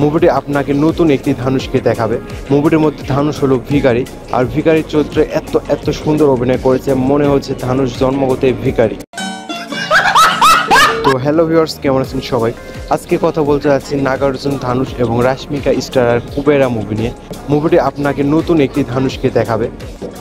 মুভিটি আপনাকে নতুন একটি ধানুষকে দেখাবে। মুভিটির মধ্যে ধানুষ হলো ভিখারি, আর ভিখারির চরিত্রে এত সুন্দর অভিনয় করেছে, মনে হচ্ছে ধানুষ জন্মগতই ভিখারি। তো হ্যালো ভিউয়ার্স, কেমন আছেন সবাই? আজকে কথা বলতে যাচ্ছি নাগার্জুন, ধানুষ এবং রাশমিকা স্টারার কুবেরা মুভি নিয়ে। মুভিটি আপনাকে নতুন একটি ধানুষকে দেখাবে।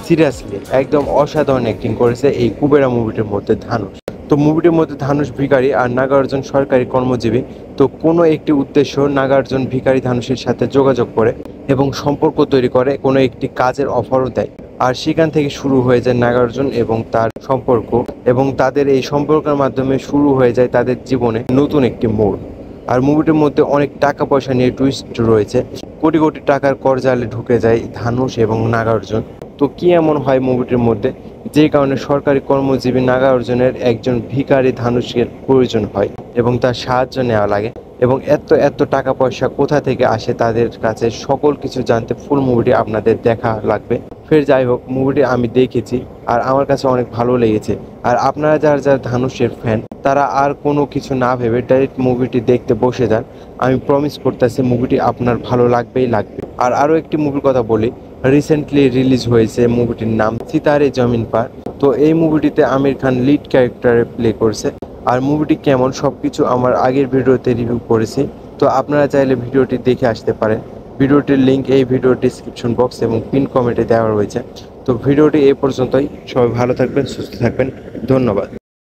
সিরিয়াসলি একদম অসাধারণ অ্যাক্টিং করেছে এই কুবেরা মুভিটির মধ্যে ধানুষ। তো মুভিটির মধ্যে ধানুষ ভিখারি আর নাগার্জুন সরকারি কর্মজীবী। তো কোনো একটি উদ্দেশ্য নাগার্জুন ভিখারি ধানুষের সাথে যোগাযোগ করে এবং সম্পর্ক তৈরি করে, কোনো একটি কাজের অফারও দেয়। আর সেখান থেকে শুরু হয়ে যায় নাগার্জুন এবং তার সম্পর্ক, এবং তাদের এই সম্পর্কের মাধ্যমে শুরু হয়ে যায় তাদের জীবনে নতুন একটি মোড়। আর মুভিটির মধ্যে অনেক টাকা পয়সা নিয়ে টুইস্ট রয়েছে, কোটি কোটি টাকার করজালে ঢুকে যায় ধানুষ এবং নাগার্জুন। তো কি এমন হয় মুভিটির মধ্যে, যে কারণে সরকারি কর্মজীবী নাগার্জুনের একজন ভিখারি ধানুষের প্রয়োজন হয় এবং তার সাহায্য নেওয়া লাগে, এবং এত টাকা পয়সা কোথা থেকে আসে তাদের কাছে, সকল কিছু জানতে ফুল মুভিটি আপনাদের দেখা লাগবে। ফের যাই হোক, মুভিটি আমি দেখেছি আর আমার কাছে অনেক ভালো লেগেছে। আর আপনারা যারা ধানুষের ফ্যান, তারা আর কোনো কিছু না ভেবে ডাইরেক্ট মুভিটি দেখতে বসে যান। আমি প্রমিস করতেছি মুভিটি আপনার ভালো লাগবেই লাগবে। আর আরও একটি মুভির কথা বলি, রিসেন্টলি রিলিজ হয়েছে, মুভিটির নাম সিতারে জমিন পার। তো এই মুভিটিতে আমির খান লিড ক্যারেক্টারে প্লে করছে। আর মুভিটি কেমন সবকিছু আমার আগের ভিডিওতে রিভিউ করেছি, তো আপনারা চাইলে ভিডিওটি দেখে আসতে পারেন। ভিডিওটির লিঙ্ক এই ভিডিওর ডিসক্রিপশন বক্স এবং পিন কমেন্টে দেওয়া রয়েছে। তো ভিডিওটি এই পর্যন্তই। সবাই ভালো থাকবেন, সুস্থ থাকবেন, ধন্যবাদ।